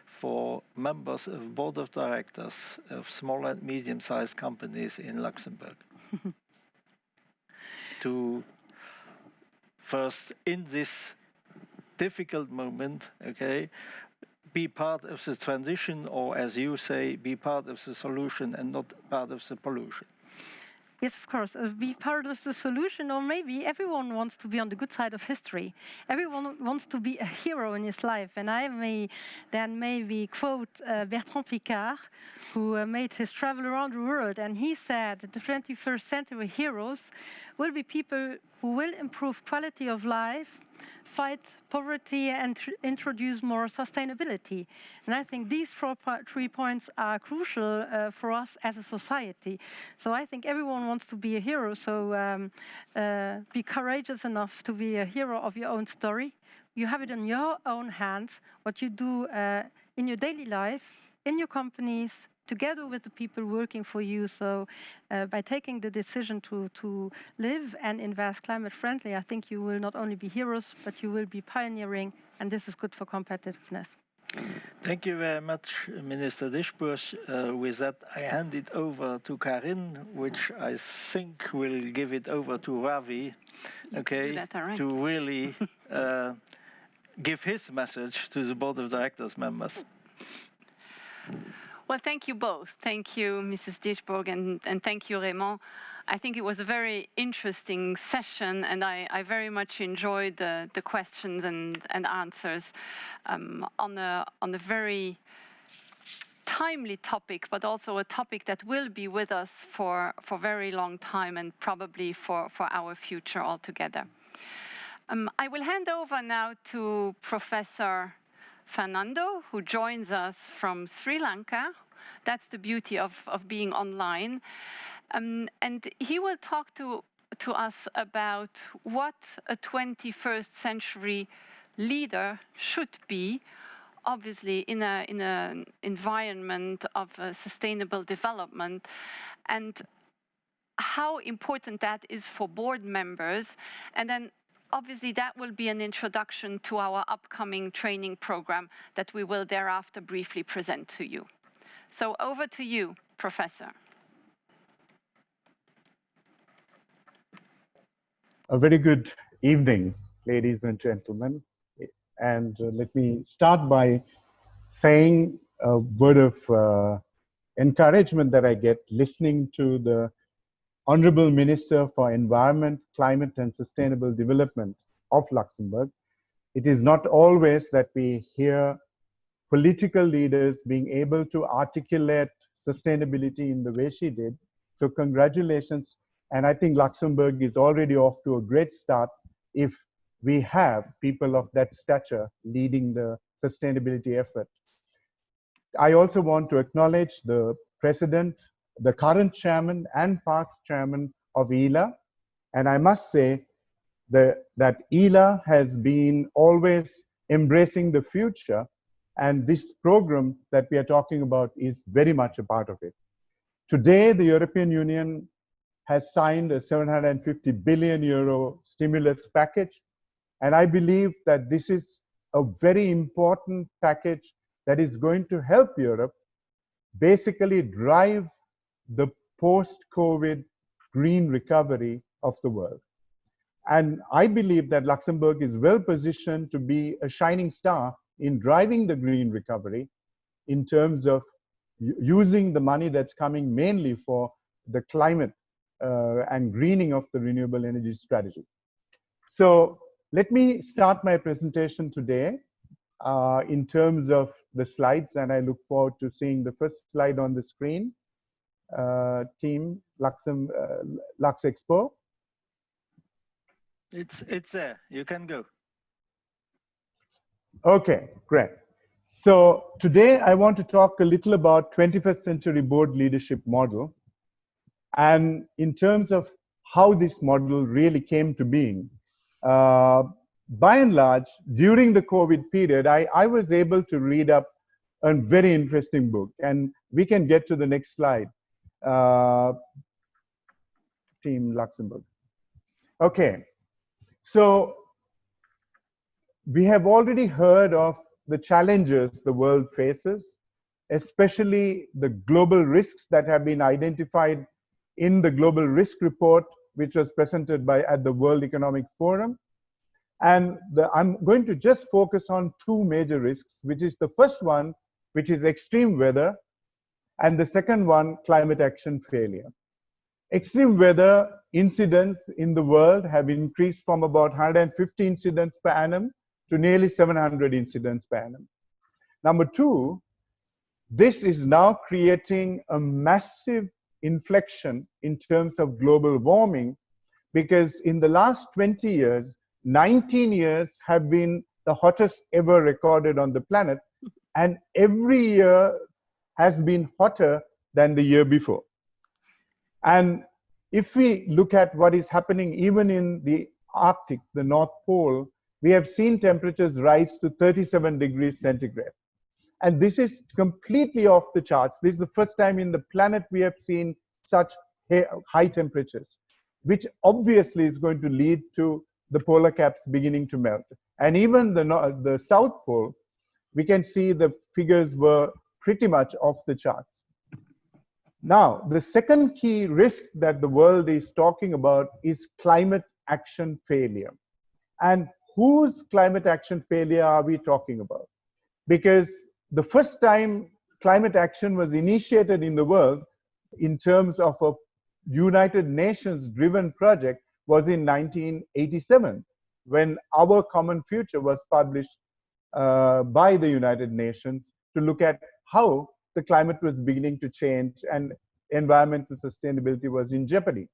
for members of board of directors of small and medium-sized companies in Luxembourg? To first, in this difficult moment, okay, be part of the transition, or as you say, be part of the solution and not part of the pollution. Yes, of course, be part of the solution, or maybe everyone wants to be on the good side of history. Everyone wants to be a hero in his life, and I may then maybe quote Bertrand Piccard, who made his travel around the world, and he said that the 21st century heroes will be people who will improve quality of life, fight poverty, and introduce more sustainability. And I think these 3 points are crucial for us as a society. So I think everyone wants to be a hero, so be courageous enough to be a hero of your own story. You have it in your own hands, what you do in your daily life, in your companies, together with the people working for you. So by taking the decision to live and invest climate friendly, I think you will not only be heroes, but you will be pioneering, and this is good for competitiveness. Thank you very much, Minister Dieschbourg. With that, I hand it over to Karin, which I think will give it over to Ravi, okay, to really give his message to the Board of Directors members. Well, thank you both. Thank you, Mrs. Dieschbourg, and thank you, Raymond. I think it was a very interesting session, and I very much enjoyed the questions and answers on a very timely topic, but also a topic that will be with us for a very long time, and probably for our future altogether. I will hand over now to Professor Fernando, who joins us from Sri Lanka. That's the beauty of being online. And he will talk to us about what a 21st century leader should be, obviously in an environment of sustainable development, and how important that is for board members. And then obviously, that will be an introduction to our upcoming training program that we will thereafter briefly present to you. So over to you, Professor. A very good evening, ladies and gentlemen. And let me start by saying a word of encouragement that I get listening to the Honorable Minister for Environment, Climate and Sustainable Development of Luxembourg. It is not always that we hear political leaders being able to articulate sustainability in the way she did. So congratulations. And I think Luxembourg is already off to a great start if we have people of that stature leading the sustainability effort. I also want to acknowledge the President, the current chairman and past chairman of ILA. And I must say that ILA has been always embracing the future, and this program that we are talking about is very much a part of it. Today, the European Union has signed a 750 billion euro stimulus package, and I believe that this is a very important package that is going to help Europe basically drive the post-COVID green recovery of the world. And I believe that Luxembourg is well positioned to be a shining star in driving the green recovery in terms of using the money that's coming mainly for the climate and greening of the renewable energy strategy. So let me start my presentation today in terms of the slides, and I look forward to seeing the first slide on the screen. Team Lux Expo. It's there. You can go. Okay, great. So today I want to talk a little about 21st century board leadership model, and in terms of how this model really came to being. By and large, during the COVID period, I was able to read up a very interesting book, and we can get to the next slide. Team Luxembourg. Okay, so we have already heard of the challenges the world faces, especially the global risks that have been identified in the Global Risk Report, which was presented at the World Economic Forum. And I'm going to just focus on two major risks, which is the first one, which is extreme weather, and the second one, climate action failure. Extreme weather incidents in the world have increased from about 150 incidents per annum to nearly 700 incidents per annum. Number two, this is now creating a massive inflection in terms of global warming, because in the last 20 years, 19 years have been the hottest ever recorded on the planet, and every year has been hotter than the year before. And if we look at what is happening even in the Arctic, the North Pole, we have seen temperatures rise to 37 degrees centigrade. And this is completely off the charts. This is the first time in the planet we have seen such high temperatures, which obviously is going to lead to the polar caps beginning to melt. And even the South Pole, we can see the figures were pretty much off the charts. Now, the second key risk that the world is talking about is climate action failure. And whose climate action failure are we talking about? Because the first time climate action was initiated in the world in terms of a United Nations driven project was in 1987, when Our Common Future was published by the United Nations to look at how the climate was beginning to change and environmental sustainability was in jeopardy.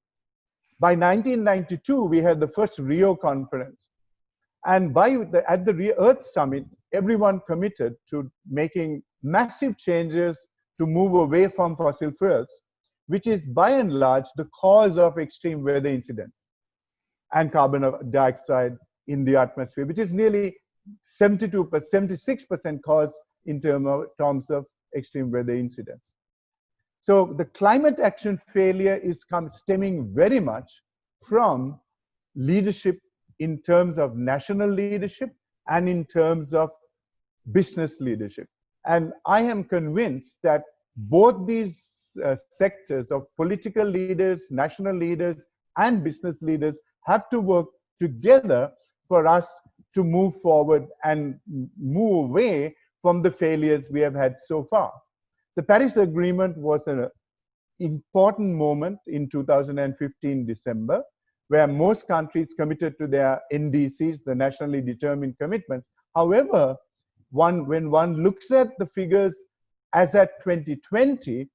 By 1992, we had the first Rio conference. And at the Earth Summit, everyone committed to making massive changes to move away from fossil fuels, which is by and large the cause of extreme weather incidents and carbon dioxide in the atmosphere, which is nearly 76% cause in terms of extreme weather incidents. So the climate action failure is stemming very much from leadership in terms of national leadership and in terms of business leadership. And I am convinced that both these sectors of political leaders, national leaders, and business leaders have to work together for us to move forward and move away from the failures we have had so far. The Paris Agreement was an important moment in 2015 December, where most countries committed to their NDCs, the nationally determined commitments. However, when one looks at the figures as at 2020,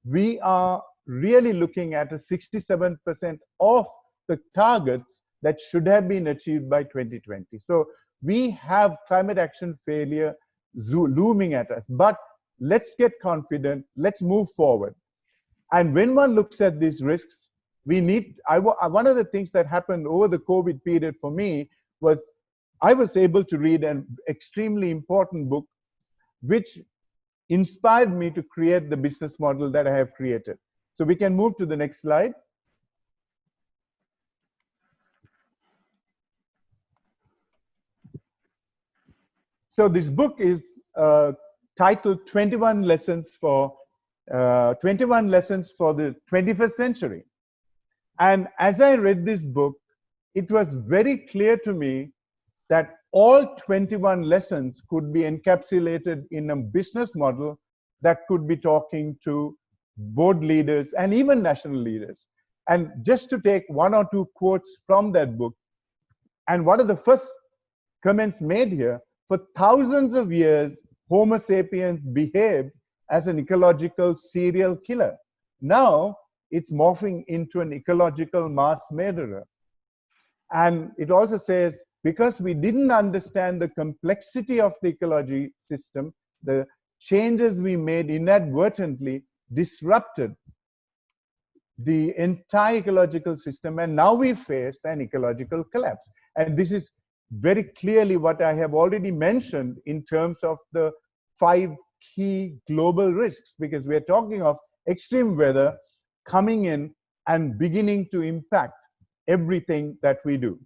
we are really looking at a 67% of the targets that should have been achieved by 2020. So we have climate action failure looming at us, but let's get confident, let's move forward. And when one looks at these risks, one of the things that happened over the COVID period for me was I was able to read an extremely important book, which inspired me to create the business model that I have created. So we can move to the next slide. So this book is titled 21 Lessons for the 21st Century. And as I read this book, it was very clear to me that all 21 lessons could be encapsulated in a business model that could be talking to board leaders and even national leaders. And just to take one or two quotes from that book, and one of the first comments made here, for thousands of years, Homo sapiens behaved as an ecological serial killer. Now, it's morphing into an ecological mass murderer. And it also says, because we didn't understand the complexity of the ecology system, the changes we made inadvertently disrupted the entire ecological system, and now we face an ecological collapse. And this is very clearly what I have already mentioned in terms of the 5 key global risks, because we are talking of extreme weather coming in and beginning to impact everything that we do.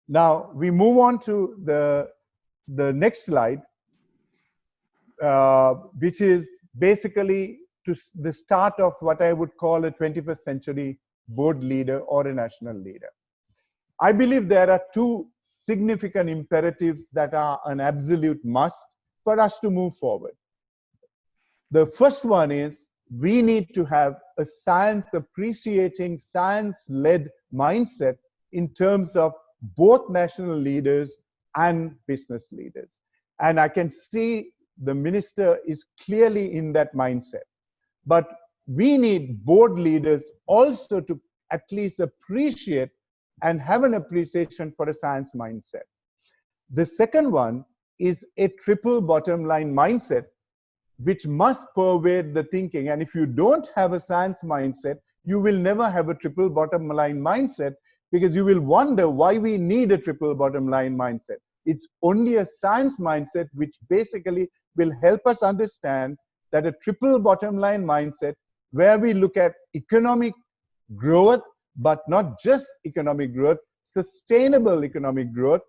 Now we move on to the next slide, which is basically to the start of what I would call a 21st century board leader or a national leader. I believe there are 2 significant imperatives that are an absolute must for us to move forward. The first one is we need to have a science appreciating, science-led mindset in terms of both national leaders and business leaders. And I can see the minister is clearly in that mindset. But we need board leaders also to at least appreciate and have an appreciation for a science mindset. The second one is a triple bottom line mindset, which must pervade the thinking. And if you don't have a science mindset, you will never have a triple bottom line mindset, because you will wonder why we need a triple bottom line mindset. It's only a science mindset which basically will help us understand that a triple bottom line mindset, where we look at economic growth, but not just economic growth, sustainable economic growth,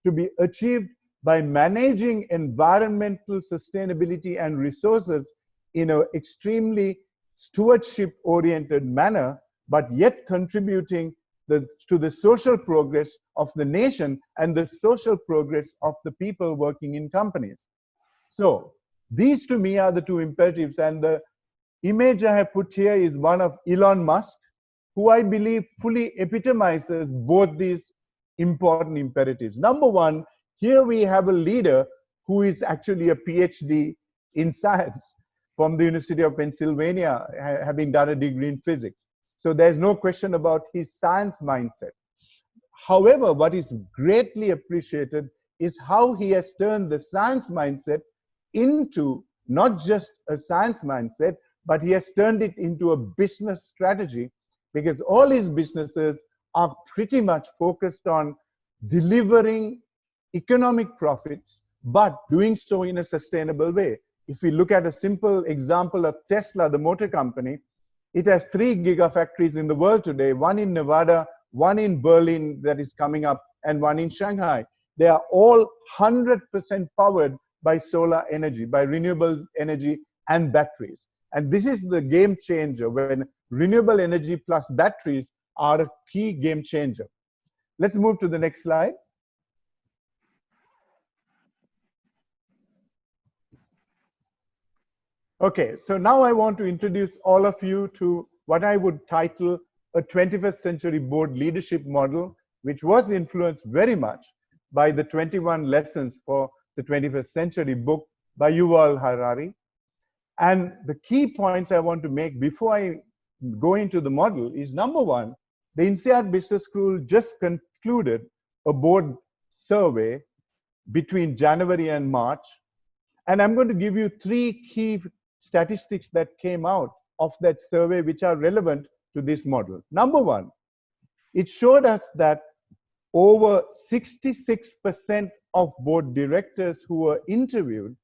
to be achieved by managing environmental sustainability and resources in an extremely stewardship-oriented manner, but yet contributing to the social progress of the nation and the social progress of the people working in companies. So these to me are the 2 imperatives, and the image I have put here is one of Elon Musk, who I believe fully epitomizes both these important imperatives. Number one, here we have a leader who is actually a PhD in science from the University of Pennsylvania, having done a degree in physics. So there's no question about his science mindset. However, what is greatly appreciated is how he has turned the science mindset into not just a science mindset, but he has turned it into a business strategy, because all his businesses are pretty much focused on delivering economic profits, but doing so in a sustainable way. If we look at a simple example of Tesla, the motor company, it has 3 gigafactories in the world today, 1 in Nevada, 1 in Berlin that is coming up, and 1 in Shanghai. They are all 100% powered by solar energy, by renewable energy and batteries. And this is the game changer, when renewable energy plus batteries are a key game changer. Let's move to the next slide. Okay, so now I want to introduce all of you to what I would title a 21st century board leadership model, which was influenced very much by the 21 lessons for the 21st century book by Yuval Harari. And the key points I want to make before I go into the model is, number one, the INSEAD Business School just concluded a board survey between January and March. And I'm going to give you 3 key statistics that came out of that survey which are relevant to this model. Number one, it showed us that over 66% of board directors who were interviewed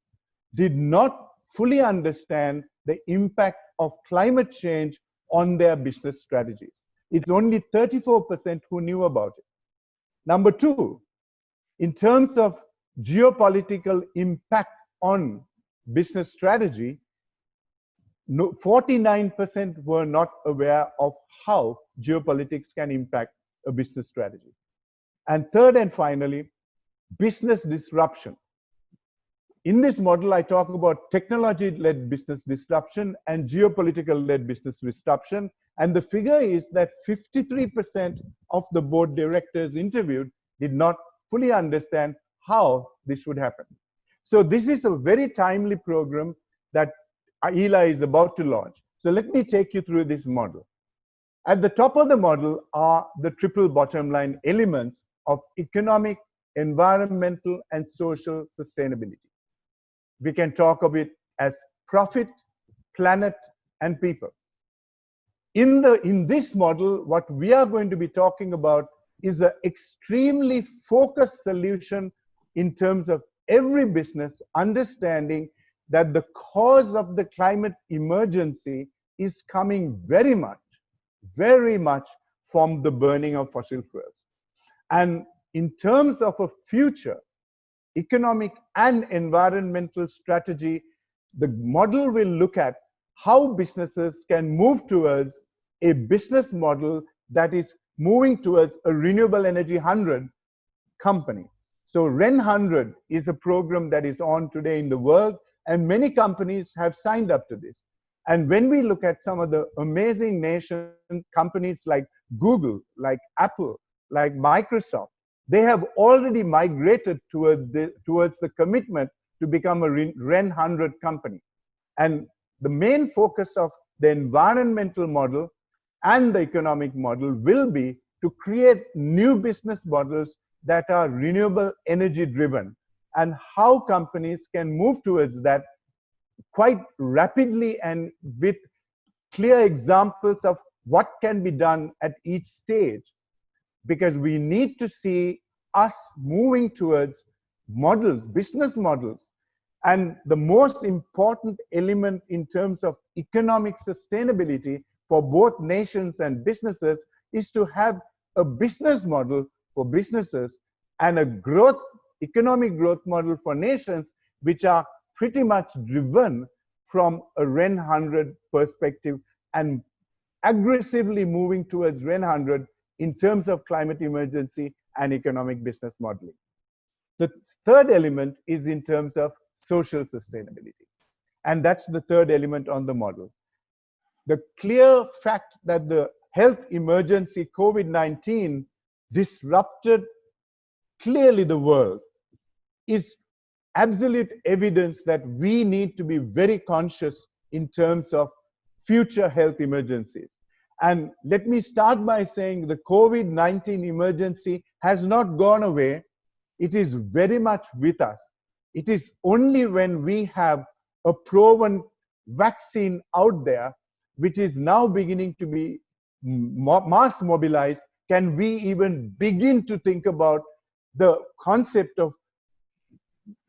did not fully understand the impact of climate change on their business strategies. It's only 34% who knew about it. Number two, in terms of geopolitical impact on business strategy, 49% were not aware of how geopolitics can impact a business strategy. And third and finally, business disruption. In this model, I talk about technology-led business disruption and geopolitical-led business disruption. And the figure is that 53% of the board directors interviewed did not fully understand how this would happen. So this is a very timely program that ILA is about to launch. So let me take you through this model. At the top of the model are the triple bottom line elements of economic, environmental, and social sustainability. we can talk of it as profit, planet, and people. In this model, what we are going to be talking about is an extremely focused solution in terms of every business understanding that the cause of the climate emergency is coming very much from the burning of fossil fuels. And in terms of a future economic and environmental strategy, the model will look at how businesses can move towards a business model that is moving towards a renewable energy 100 company. So REN 100 is a program that is on today in the world, and many companies have signed up to this. And when we look at some of the amazing nation companies like Google, like Apple, like Microsoft, they have already migrated towards the commitment to become a REN 100 company. And the main focus of the environmental model and the economic model will be to create new business models that are renewable energy driven, and how companies can move towards that quite rapidly and with clear examples of what can be done at each stage. Because we need to see us moving towards models, business models. And the most important element in terms of economic sustainability for both nations and businesses is to have a business model for businesses and a economic growth model for nations, which are pretty much driven from a REN 100 perspective and aggressively moving towards REN 100 in terms of climate emergency and economic business modeling. The third element is in terms of social sustainability. And that's the third element on the model. The clear fact that the health emergency COVID-19 disrupted clearly the world is absolute evidence that we need to be very conscious in terms of future health emergencies. And let me start by saying the COVID-19 emergency has not gone away. It is very much with us. It is only when we have a proven vaccine out there, which is now beginning to be mass mobilized, can we even begin to think about the concept of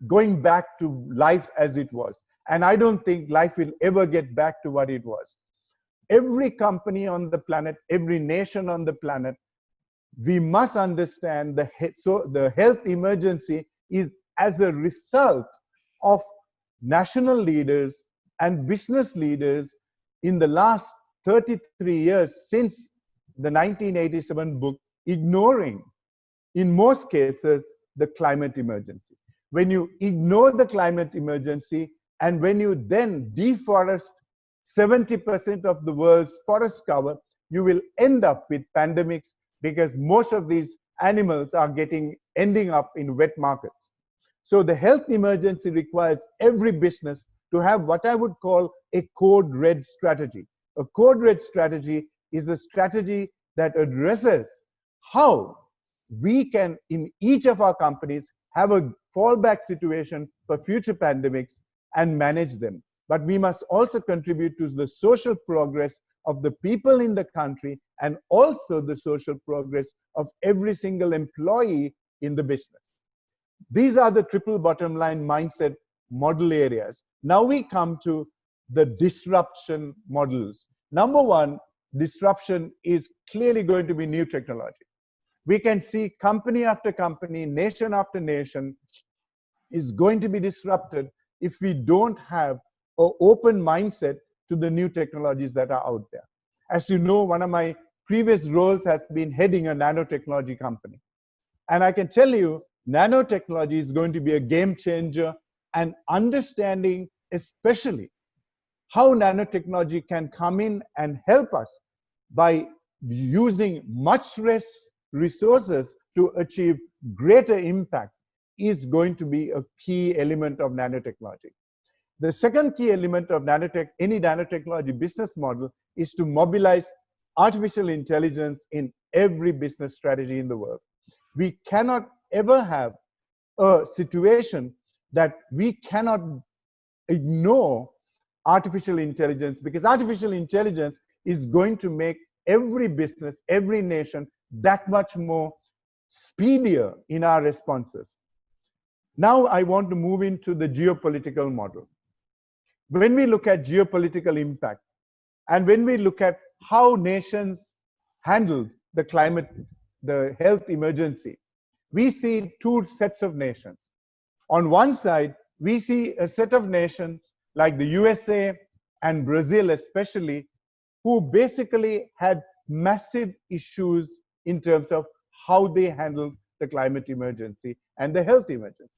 going back to life as it was. And I don't think life will ever get back to what it was. Every company on the planet, every nation on the planet, we must understand the health emergency is as a result of national leaders and business leaders in the last 33 years since the 1987 book, ignoring, in most cases, the climate emergency. When you ignore the climate emergency and when you then deforest 70% of the world's forest cover, you will end up with pandemics because most of these animals are ending up in wet markets. So the health emergency requires every business to have what I would call a code red strategy. A code red strategy is a strategy that addresses how we can, in each of our companies, have a fallback situation for future pandemics and manage them. But we must also contribute to the social progress of the people in the country and also the social progress of every single employee in the business. These are the triple bottom line mindset model areas. Now we come to the disruption models. Number one, disruption is clearly going to be new technology. We can see company after company, nation after nation is going to be disrupted if we don't have an open mindset to the new technologies that are out there. As you know, one of my previous roles has been heading a nanotechnology company. And I can tell you, nanotechnology is going to be a game changer, and understanding especially how nanotechnology can come in and help us by using much less resources to achieve greater impact is going to be a key element of nanotechnology. The second key element of any nanotechnology business model is to mobilize artificial intelligence in every business strategy in the world. We cannot ever have a situation that we cannot ignore artificial intelligence, because artificial intelligence is going to make every business, every nation that much more speedier in our responses. Now I want to move into the geopolitical model. When we look at geopolitical impact, and when we look at how nations handled the climate, the health emergency, we see two sets of nations. On one side, we see a set of nations like the USA and Brazil especially, who basically had massive issues in terms of how they handled the climate emergency and the health emergency.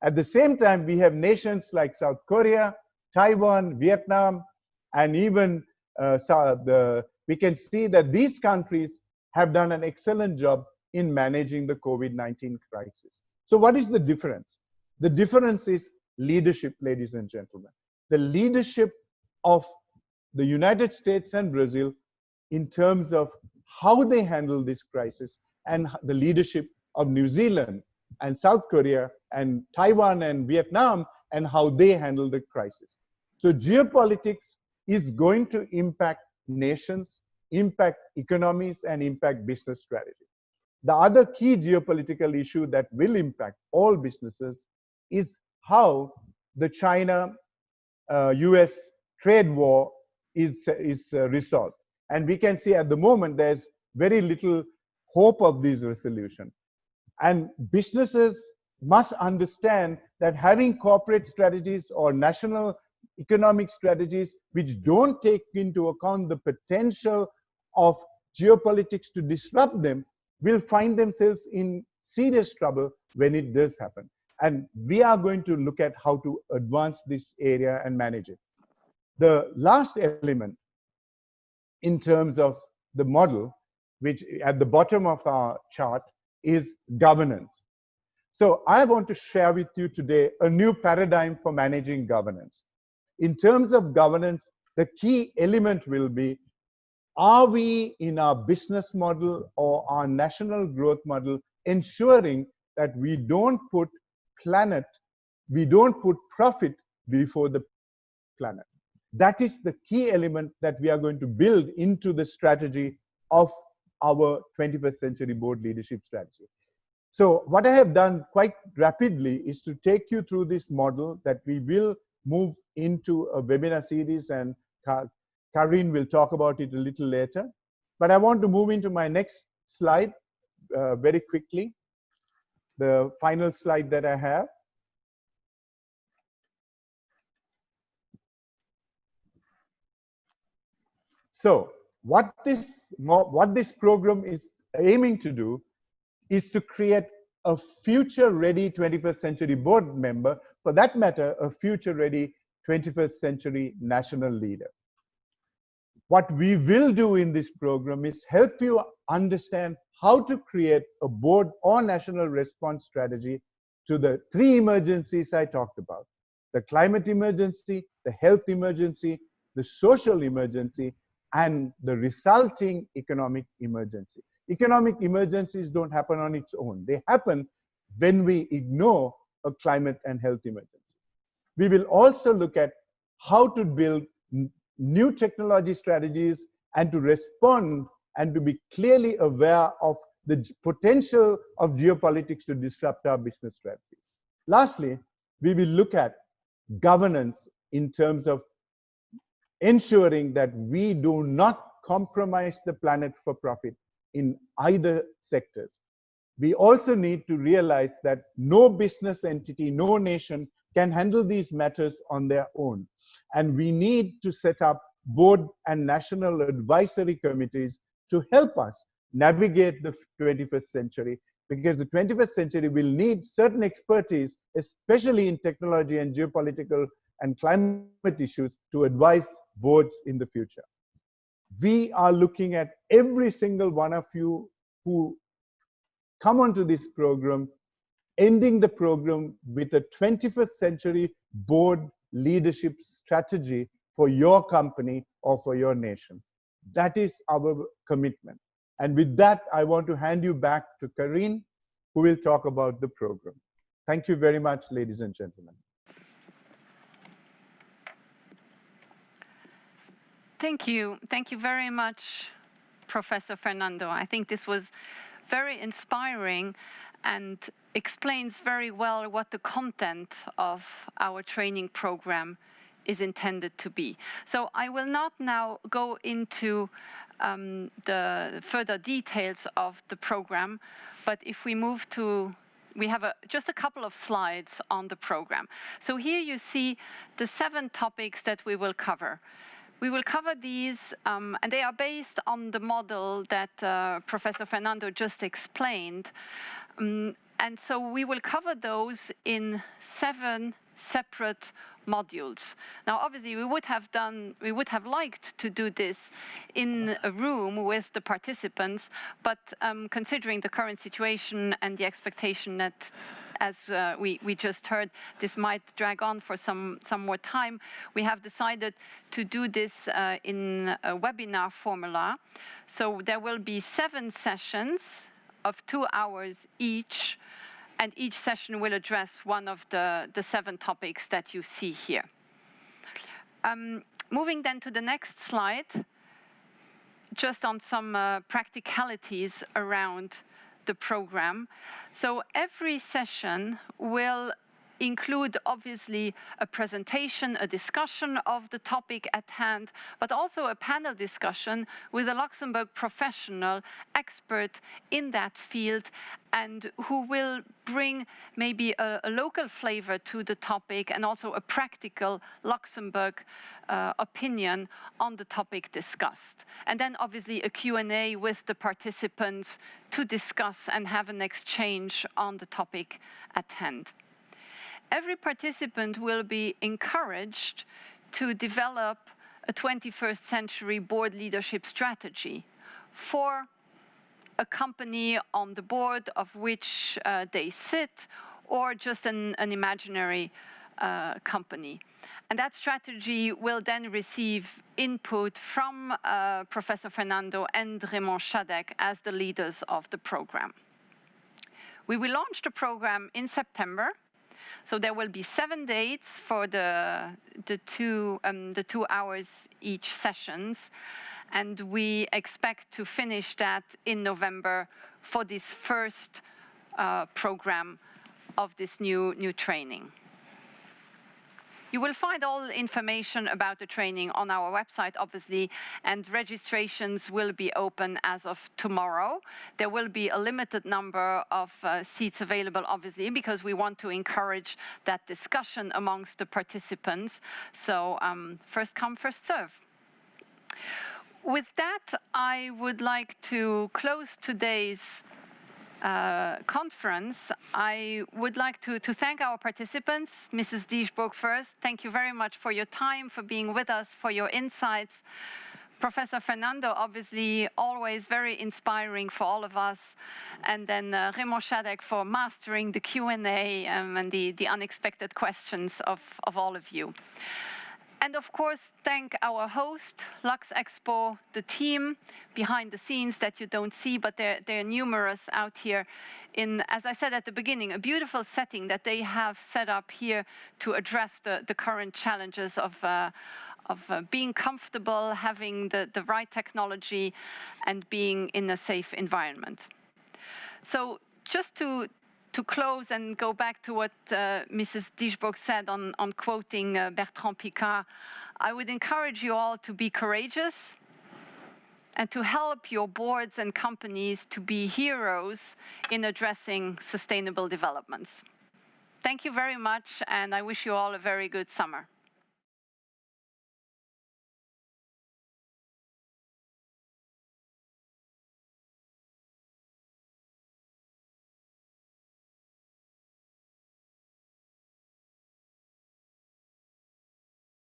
At the same time, we have nations like South Korea, Taiwan, Vietnam, and even we can see that these countries have done an excellent job in managing the COVID-19 crisis. So what is the difference? The difference is leadership, ladies and gentlemen. The leadership of the United States and Brazil in terms of how they handle this crisis, and the leadership of New Zealand and South Korea and Taiwan and Vietnam, and how they handle the crisis. So geopolitics is going to impact nations, impact economies, and impact business strategy. The other key geopolitical issue that will impact all businesses is how the China-US trade war is resolved. And we can see at the moment there's very little hope of this resolution. And businesses must understand that having corporate strategies or national economic strategies which don't take into account the potential of geopolitics to disrupt them will find themselves in serious trouble when it does happen. And we are going to look at how to advance this area and manage it. The last element in terms of the model, which at the bottom of our chart, is governance. So I want to share with you today a new paradigm for managing governance. In terms of governance, the key element will be, are we in our business model or our national growth model ensuring that we don't put profit before the planet? That is the key element that we are going to build into the strategy of our 21st Century Board Leadership Strategy. So what I have done quite rapidly is to take you through this model that we will move into a webinar series, and Karine will talk about it a little later. But I want to move into my next slide very quickly, the final slide that I have. So what this program is aiming to do is to create a future-ready 21st Century Board member, for that matter, a future-ready 21st Century national leader. What we will do in this program is help you understand how to create a board or national response strategy to the three emergencies I talked about: the climate emergency, the health emergency, the social emergency, and the resulting economic emergency. Economic emergencies don't happen on its own. They happen when we ignore a climate and health emergency. We will also look at how to build new technology strategies and to respond and to be clearly aware of the potential of geopolitics to disrupt our business strategies. Lastly, we will look at governance in terms of ensuring that we do not compromise the planet for profit in either sectors. We also need to realize that no business entity, no nation can handle these matters on their own. And we need to set up board and national advisory committees to help us navigate the 21st century, because the 21st century will need certain expertise, especially in technology and geopolitical and climate issues, to advise boards in the future. We are looking at every single one of you who come onto this program, ending the program with a 21st century board leadership strategy for your company or for your nation. That is our commitment. And with that, I want to hand you back to Karine, who will talk about the program. Thank you very much, ladies and gentlemen. Thank you. Thank you very much, Professor Fernando. I think this was very inspiring and explains very well what the content of our training program is intended to be. So I will not now go into the further details of the program, but if we move to, we have just a couple of slides on the program. So here you see the 7 topics that we will cover. We will cover these, and they are based on the model that Professor Fernando just explained. And so we will cover those in 7 separate modules. Now, obviously, we would have liked to do this in a room with the participants, but considering the current situation and the expectation that, as we just heard, this might drag on for some more time, we have decided to do this in a webinar formula. So there will be 7 sessions of 2 hours each, and each session will address one of the 7 topics that you see here. Moving then to the next slide, just on some practicalities around the program. So every session will include, obviously, a presentation, a discussion of the topic at hand, but also a panel discussion with a Luxembourg professional expert in that field and who will bring maybe a local flavor to the topic and also a practical Luxembourg opinion on the topic discussed. And then obviously a Q&A with the participants to discuss and have an exchange on the topic at hand. Every participant will be encouraged to develop a 21st century board leadership strategy for a company on the board of which they sit, or just an imaginary company. And that strategy will then receive input from Professor Fernando and Raymond Chadec as the leaders of the program. We will launch the program in September. So there will be 7 dates for the 2 hours each sessions, and we expect to finish that in November for this first program of this new training. You will find all the information about the training on our website, obviously, and registrations will be open as of tomorrow. There will be a limited number of seats available, obviously, because we want to encourage that discussion amongst the participants. So first come, first serve. With that, I would like to close today's conference. I would like to thank our participants. Mrs. Dieschbourg first, thank you very much for your time, for being with us, for your insights. Professor Fernando, obviously always very inspiring for all of us. And then Raymond Chadec for mastering the Q&A and the unexpected questions of all of you. And of course, thank our host, Lux Expo, the team behind the scenes that you don't see, but they're numerous out here in, as I said at the beginning, a beautiful setting that they have set up here to address the current challenges of being comfortable, having the right technology, and being in a safe environment. So just to close and go back to what Mrs. Dieschbourg said on quoting Bertrand Piccard, I would encourage you all to be courageous and to help your boards and companies to be heroes in addressing sustainable developments. Thank you very much, and I wish you all a very good summer.